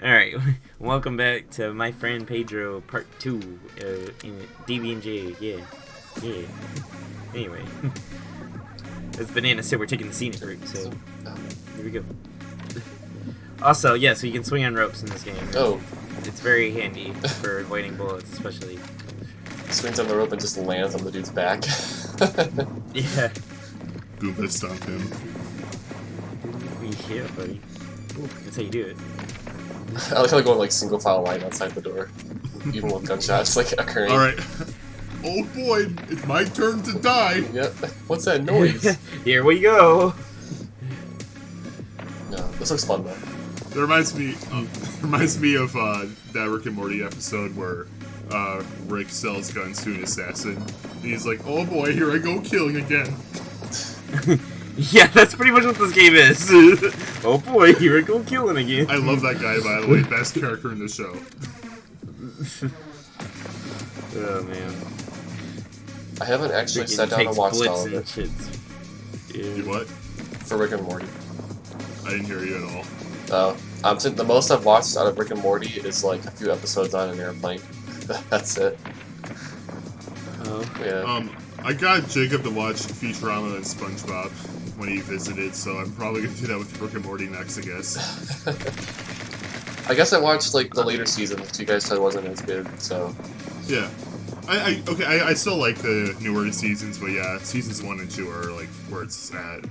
Alright, welcome back to my friend Pedro part 2 in DB&J. Yeah. Anyway, as Banana said, we're taking the scenic route, so here we go. Also, yeah, so you can swing on ropes in this game. Oh. It's very handy for avoiding bullets, especially. Swings on the rope and just lands on the dude's back. Yeah. Boom, let's stomp him. Yeah, buddy. That's how you do it. I like how going like single file line outside the door, even with gunshots like occurring. Alright. Oh boy, it's my turn to die! Yep. What's that noise? Here we go! No, this looks fun though. That reminds me of that Rick and Morty episode where Rick sells guns to an assassin. And he's like, oh boy, here I go killing again. Yeah, that's pretty much what this game is. Oh boy, here I go killing again. I love that guy, by the way. Best character in the show. Oh man. I haven't actually sat down and watched all of it. You what? For Rick and Morty. I didn't hear you at all. The most I've watched out of Rick and Morty is like a few episodes on an airplane. That's it. Oh. Yeah. I got Jacob to watch Futurama and SpongeBob when he visited, so I'm probably gonna do that with Rick and Morty next, I guess. I guess I watched like the later seasons. You guys said it wasn't as good, so. Yeah. I still like the newer seasons, but yeah, seasons 1 and 2 are like where it's at.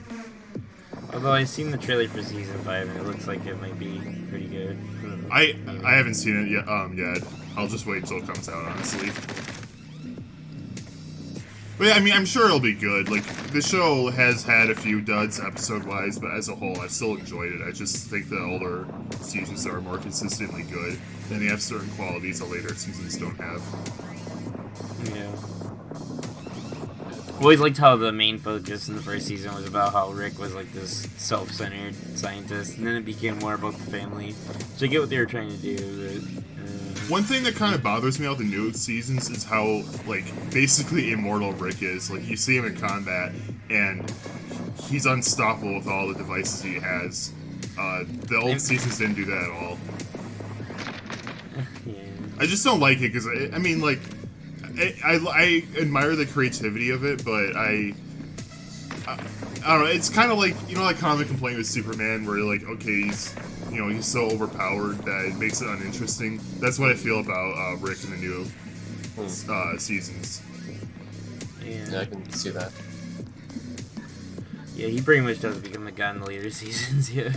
Although I've seen the trailer for season 5 and it looks like it might be pretty good. I haven't seen it yet. I'll just wait until it comes out, honestly. But yeah, I mean, I'm sure it'll be good. Like, the show has had a few duds episode-wise, but as a whole, I've still enjoyed it. I just think the older seasons are more consistently good, and they have certain qualities the later seasons don't have. Yeah. I always liked how the main focus in the first season was about how Rick was like this self-centered scientist, and then it became more about the family. So I get what they were trying to do, but... One thing that kind of bothers me about the new seasons is how, like, basically immortal Rick is. Like, you see him in combat, and he's unstoppable with all the devices he has. The old seasons didn't do that at all. Yeah. I just don't like it, because, I mean, like, I admire the creativity of it, but I don't know, it's kind of like, you know, that common complaint with Superman, where you're like, okay, he's so overpowered that it makes it uninteresting. That's what I feel about Rick in the new seasons. Yeah, I can see that. Yeah, he pretty much does become the god in the later seasons, yeah.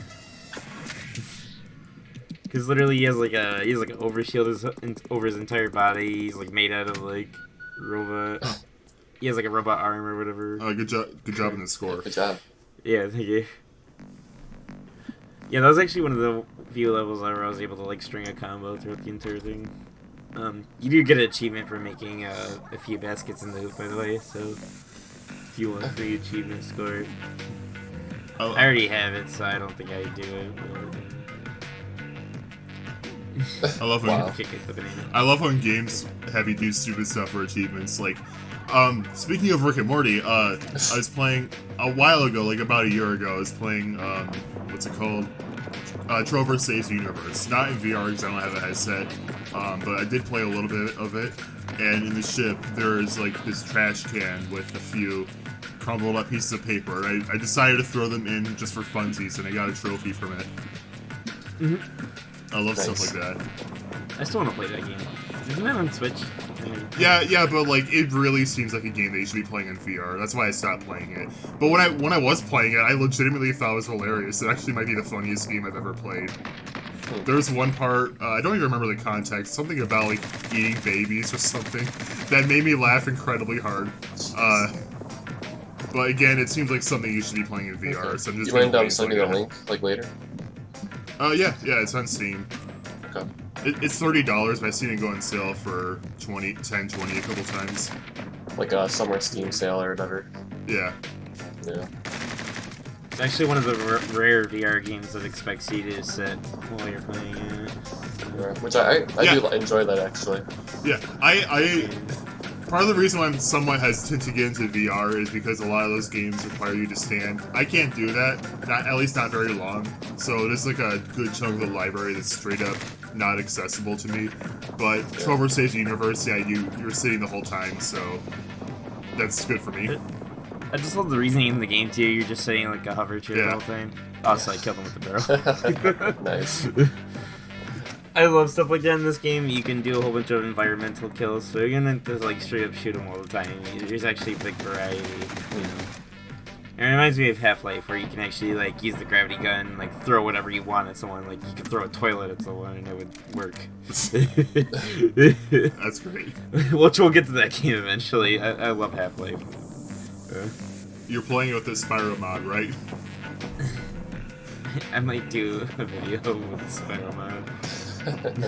Because literally he has like an overshield over his entire body. He's like made out of like robot. He has like a robot arm or whatever. Good job in the score. Good job. Yeah, thank you. Yeah, that was actually one of the few levels where I was able to like string a combo throughout the entire thing. You do get an achievement for making a few baskets in the hoop, by the way. So if you want a free achievement score, I already have it, so I don't think I do it. I love when I love when games have you do stupid stuff for achievements. Like, speaking of Rick and Morty, I was playing a while ago, like about a year ago. I was playing what's it called? Trover Saves the Universe. Not in VR because I don't have a headset, but I did play a little bit of it. And in the ship, there is like this trash can with a few crumbled up pieces of paper. And I decided to throw them in just for funsies, and I got a trophy from it. I love stuff like that. I still want to play that game. Isn't that on Switch? Yeah, but like it really seems like a game that you should be playing in VR. That's why I stopped playing it. But when I was playing it, I legitimately thought it was hilarious. It actually might be the funniest game I've ever played. There's one part, I don't even remember the context, something about like eating babies or something, that made me laugh incredibly hard. But again, it seems like something you should be playing in VR. Okay. So I'm just you end up sending a link like later? Yeah, it's on Steam. Okay. It's $30, but I've seen it go on sale for 20 a couple times. Like a summer Steam sale or whatever. Yeah. Yeah. It's actually one of the rare VR games that expects you to sit while you're playing it. Which I do enjoy that, actually. Yeah, part of the reason why I'm somewhat hesitant to get into VR is because a lot of those games require you to stand. I can't do that, at least not very long. So there's like a good chunk of the library that's straight up not accessible to me. But Trover Station University, you're sitting the whole time, so that's good for me. I just love the reasoning in the game too. You're just sitting like a hover chair the whole time. Also, I killed him with the barrel. Nice. I love stuff like that in this game. You can do a whole bunch of environmental kills, so you're gonna just like straight up shoot them all the time. There's actually a big variety, you know. It reminds me of Half-Life, where you can actually like use the gravity gun, like throw whatever you want at someone. Like you could throw a toilet at someone and it would work. That's great. Which we'll get to that game eventually. I love Half-Life. You're playing with this Spyro mod, right? I might do a video with Spyro mod. I don't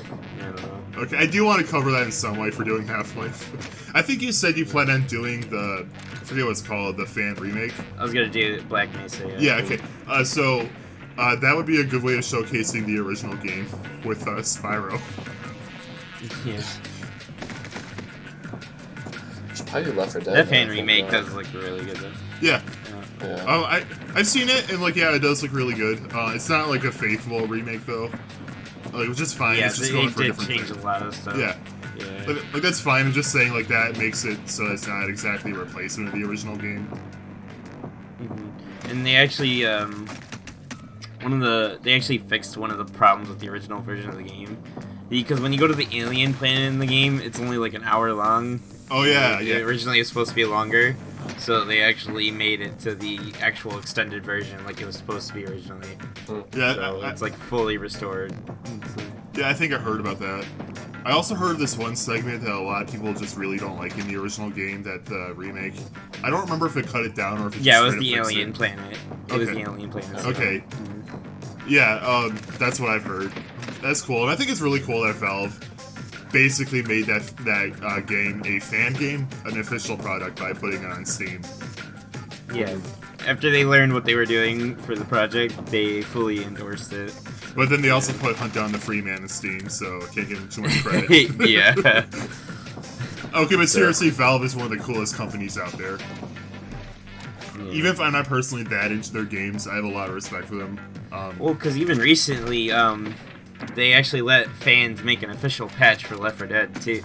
know. Okay, I do want to cover that in some way for doing Half-Life. I think you said you plan on doing the, I forget what it's called, the fan remake. I was gonna do Black Mesa. Yeah, okay. So that would be a good way of showcasing the original game with Spyro. Yeah. Should probably do Left 4 Dead. That fan remake does look really good though. Yeah. Yeah. I've seen it, and like, yeah, it does look really good. It's not like a faithful remake though. Which is fine. Yeah, it's just going it for a did different change thing. a lot of stuff. Yeah. Yeah. Like that's fine. I'm just saying like that makes it so it's not exactly a replacement of the original game. Mm-hmm. And they actually they actually fixed one of the problems with the original version of the game, because when you go to the alien planet in the game, it's only like an hour long. Oh yeah, yeah. Originally it was supposed to be longer, so they actually made it to the actual extended version like it was supposed to be originally. Yeah, so it's like fully restored. Yeah, I think I heard about that. I also heard this one segment that a lot of people just really don't like in the original game, that the remake. I don't remember if it cut it down or if it yeah, just it was the alien planet. It was the alien planet. Okay. Yeah, that's what I've heard. That's cool, and I think it's really cool that Valve basically made that game a fan game, an official product, by putting it on Steam. Yeah. After they learned what they were doing for the project, they fully endorsed it. But then they also put Hunt Down the Free Man in Steam, so I can't give them too much credit. Yeah. Okay, but seriously, Valve is one of the coolest companies out there. Yeah. Even if I'm not personally that into their games, I have a lot of respect for them. Well, because even recently, they actually let fans make an official patch for Left 4 Dead too.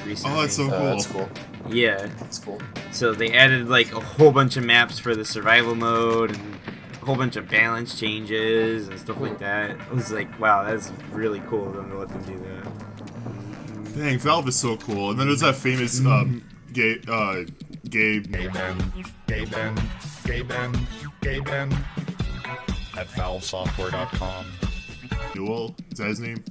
Recently. Oh, that's so cool. That's cool. Yeah. That's cool. So they added like a whole bunch of maps for the survival mode and a whole bunch of balance changes and stuff like that. It was like, wow, that's really cool of them to let them do that. Dang, Valve is so cool. And then there's that famous Gabe at valvesoftware.com. Newell? Is that his name?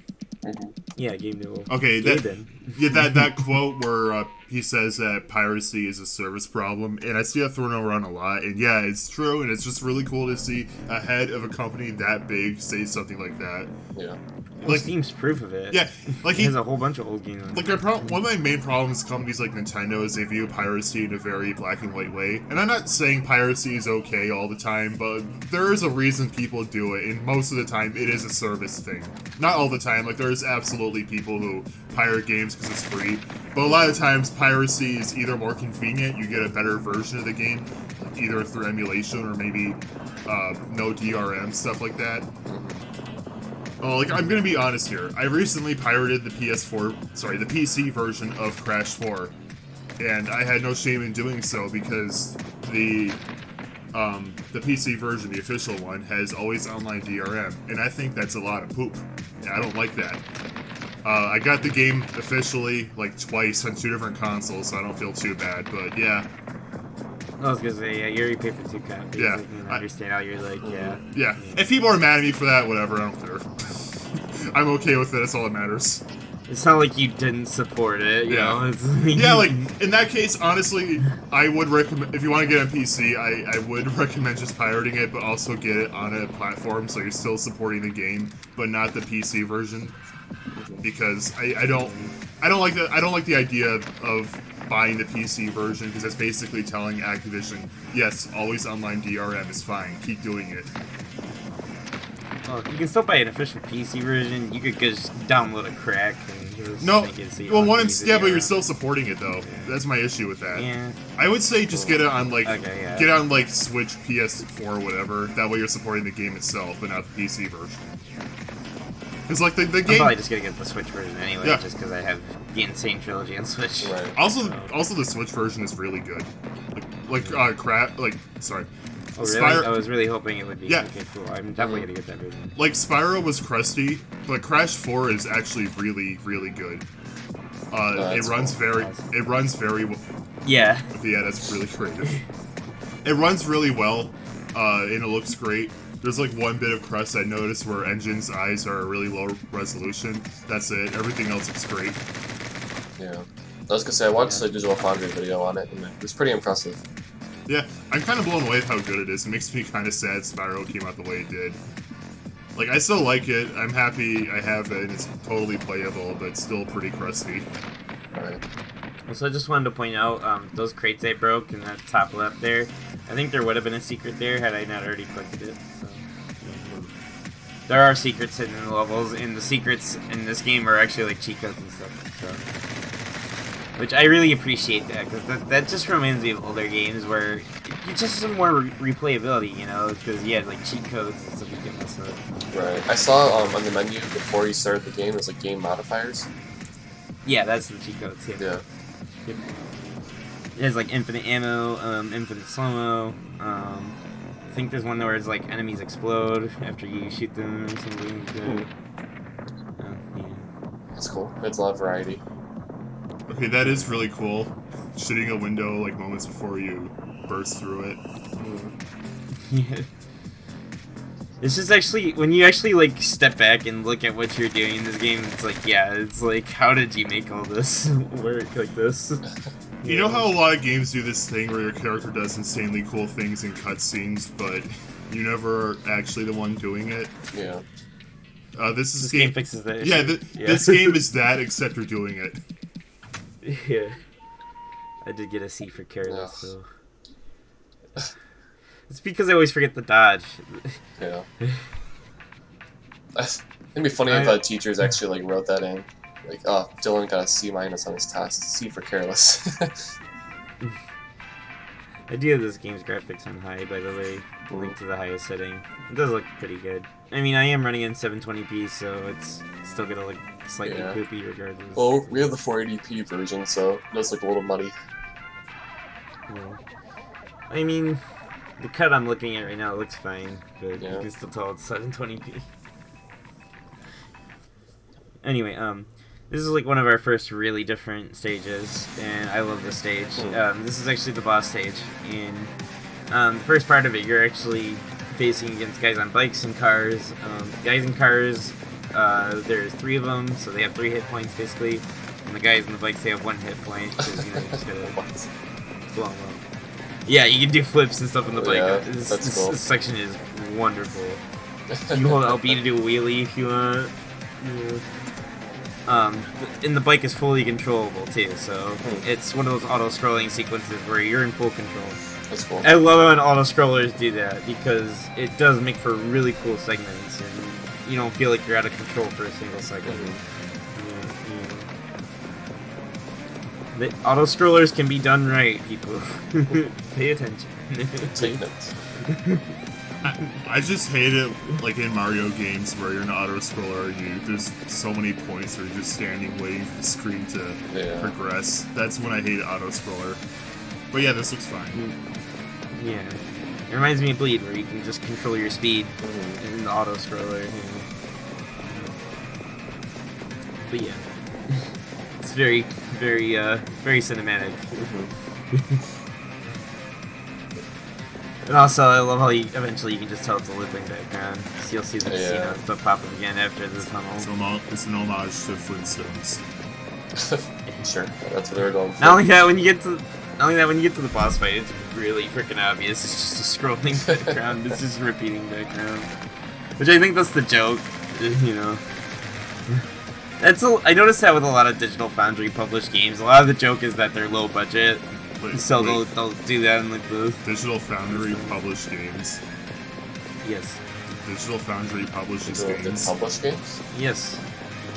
Yeah, Gabe Newell. Okay, that quote where he says that piracy is a service problem, and I see that thrown around a lot, and yeah, it's true, and it's just really cool to see a head of a company that big say something like that. Yeah. Well, Steam's proof of it. Yeah, like he has a whole bunch of old games. Like one of my main problems with companies like Nintendo is they view piracy in a very black and white way. And I'm not saying piracy is okay all the time, but there is a reason people do it, and most of the time it is a service thing. Not all the time. Like there's absolutely people who pirate games because it's free, but a lot of times piracy is either more convenient, you get a better version of the game, either through emulation or maybe no DRM, stuff like that. Oh, like, I'm gonna be honest here. I recently pirated the PC version of Crash 4, and I had no shame in doing so because the PC version, the official one, has always online DRM, and I think that's a lot of poop. I don't like that. I got the game officially, like, twice on 2 different consoles, so I don't feel too bad, but yeah. I was gonna say, yeah, you already paid for 2 copies. Yeah. I can understand how you're like, yeah. Yeah. If people are mad at me for that, whatever, I don't care. I'm okay with it, that's all that matters. It's not like you didn't support it, you know? It's like, yeah, like, in that case, honestly, I would recommend, if you want to get on PC, I would recommend just pirating it, but also get it on a platform so you're still supporting the game, but not the PC version. Because I don't like the idea of buying the PC version, because it's basically telling Activision, yes, always online DRM is fine, keep doing it. Well, you can still buy an official PC version. You could just download a crack and just No, make it so you well, don't one, have to use yeah, it, but you're still supporting it though. That's my issue with that. Yeah. I would say just get it on like Okay, yeah. get it on like Switch, PS4, whatever. That way you're supporting the game itself, but not the PC version. Because like the I'm game. probably just gonna get the Switch version anyway, Yeah. just because I have the Insane Trilogy on Switch. Right. Also the Switch version is really good. Sorry. Oh, really? Spyro- I was really hoping it would be. Yeah. Okay, cool. I'm definitely gonna get that version. Like Spyro was crusty, but Crash 4 is actually really, really good. It runs very well. Yeah. Yeah, that's really creative. It runs really well, and it looks great. There's like one bit of crust I noticed where Engine's eyes are a really low resolution. That's it. Everything else looks great. Yeah. I was gonna say, I watched a Digital Foundry video on it, and it was pretty impressive. Yeah, I'm kind of blown away with how good it is. It makes me kind of sad Spyro came out the way it did. Like, I still like it. I'm happy I have it, and it's totally playable, but it's still pretty crusty. Alright. So I just wanted to point out those crates I broke in that top left there. I think there would have been a secret there had I not already collected it. So yeah. There are secrets hidden in the levels, and the secrets in this game are actually like cheat codes and stuff. So. Which I really appreciate that, because that just reminds me of older games where you just some more replayability, you know, because you had like cheat codes and stuff you can mess with. Right. I saw on the menu before you started the game, it was like game modifiers. Yeah, that's the cheat codes. Yeah. Yeah. Yep. It has like infinite ammo, infinite slow-mo. I think there's one where it's like enemies explode after you shoot them or something. Yeah. That's cool. It's a lot of variety. Okay, that is really cool. Shooting a window like moments before you burst through it. Yeah. It's just actually, when you actually like step back and look at what you're doing in this game, it's like, yeah, it's like, how did you make all this work like this? You know how a lot of games do this thing where your character does insanely cool things in cutscenes, but you never are actually the one doing it? Yeah. This game fixes that issue. Yeah, Yeah. this game is that, except you're doing it. Yeah. I did get a C for careless, so... It's because I always forget the dodge. Yeah. It'd be funny if teachers actually like wrote that in. Like, oh, Dylan got a C- on his test. C for careless. I do have this game's graphics on high, by the way. Linked to the highest setting. It does look pretty good. I mean, I am running in 720p, so it's still gonna look slightly poopy regardless. Well, we have the 480p version, so it does look a little muddy. Yeah. I mean, the cut I'm looking at right now looks fine, but you can still tell it's 720p. Anyway, this is like one of our first really different stages, and I love this stage. This is actually the boss stage, and the first part of it, you're actually facing against guys on bikes and cars. Guys in cars, there's 3 of them, so they have 3 hit points basically, and the guys on the bikes, they have 1 hit point, because you know, you just gotta blow them up. Yeah, you can do flips and stuff on the bike. Yeah, this cool. This section is wonderful. You hold LB to do a wheelie if you want. Yeah. And the bike is fully controllable too, so it's one of those auto-scrolling sequences where you're in full control. That's cool. I love when auto-scrollers do that because it does make for really cool segments, and you don't feel like you're out of control for a single second. The auto-scrollers can be done right, people. Pay attention. Take notes. I just hate it, like in Mario games where you're an auto-scroller and there's so many points where you're just standing waiting for the screen to progress. That's when I hate auto-scroller. But yeah, this looks fine. Yeah. It reminds me of Bleed, where you can just control your speed in the auto-scroller. You know. But yeah. It's very, very, very cinematic. And also, I love how eventually you can just tell it's a looping background. So you'll see the casino stuff pop up again after the tunnel. It's an homage to Flintstones. Sure, that's what they were going for. Not only that, when you get to the boss fight, it's really freaking obvious. It's just a scrolling background. It's just a repeating background, which I think that's the joke, you know. I noticed that with a lot of Digital Foundry published games. A lot of the joke is that they're low budget. So they'll do that in like the Digital Foundry published games. Yes. Digital Foundry publishes They games. publish games? Yes.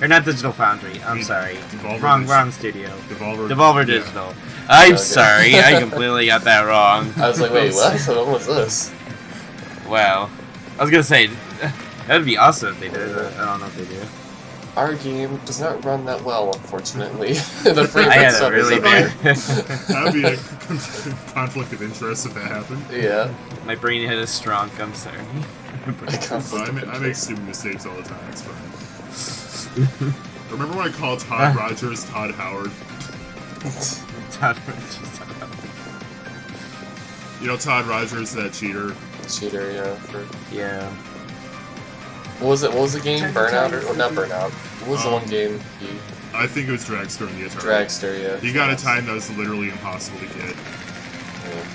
Or not Digital Foundry. I'm sorry. Devolver Wrong studio. Yeah. Devolver Digital. I'm sorry. I completely got that wrong. I was like, wait, what? What was this? Wow. I was gonna say, that'd be awesome if they did. I don't know if they do. Our game does not run that well, unfortunately. The frame I rate had a stuff really is bad. That'd be a conflict of interest if that happened. Yeah. My brain had a strong. I'm sorry. I make stupid mistakes all the time. It's fine. Remember when I called Todd Rogers Todd Howard? Todd Rogers. You know Todd Rogers, that cheater. Cheater, yeah. Yeah. What was it? What was the game? Burnout or not Burnout? What was the one game he? I think it was Dragster in the Atari. Dragster, yeah. He got a time that was literally impossible to get. Yeah.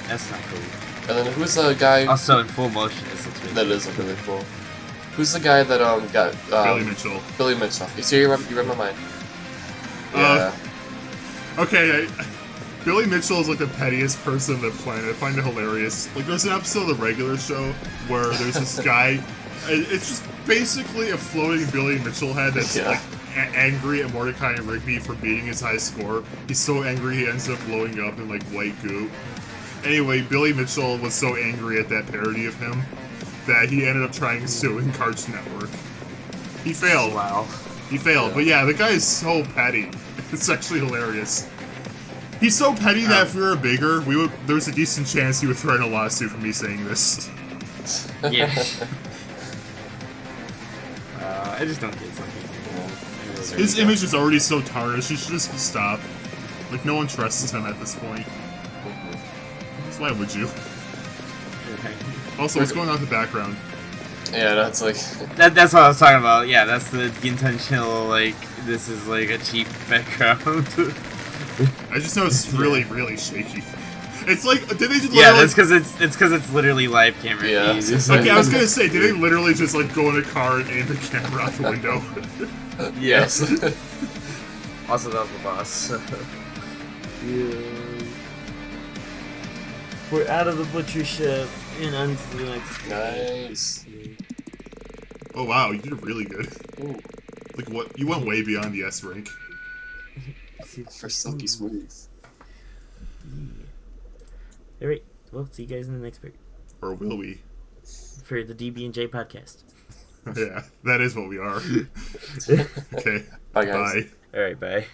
That's not cool. And then who's the guy? Also in full motion, this looks really That is really cool. Who's the guy that got Billy Mitchell. Billy Mitchell. You see, you read my mind. Yeah. Okay, Billy Mitchell is like the pettiest person on the planet. I find it hilarious. Like, there's an episode of the regular show where there's this guy. It's just basically a floating Billy Mitchell head that's like angry at Mordecai and Rigby for beating his high score. He's so angry he ends up blowing up in like white goo. Anyway, Billy Mitchell was so angry at that parody of him that he ended up trying suing Cartoon Network. He failed. Wow. He failed. But yeah, the guy is so petty. It's actually hilarious. He's so petty that if we were bigger, there's a decent chance he would throw in a lawsuit for me saying this. Yeah. I just don't get something. His image is already so tarnished, he should just stop. Like, no one trusts him at this point. So why would you? Also, what's going on in the background? Yeah, that's like... That's what I was talking about. Yeah, that's the intentional, like, this is like a cheap background. I just know it's really, really shaky. It's like, did they just Yeah, literally... that's because it's literally live camera Yeah. feed. Okay, I was gonna say, did they literally just, like, go in a car and aim the camera out the window? Yes. Also, that was the boss. Yeah. We're out of the butcher ship and on to the next. Nice. Oh wow, you did really good. Ooh, Like, what? You went way beyond the S rank. for silky smooth. Alright, well, see you guys in the next part. Or will we? For the DB&J podcast. Yeah, that is what we are. Okay, Bye, guys. bye. Alright, bye.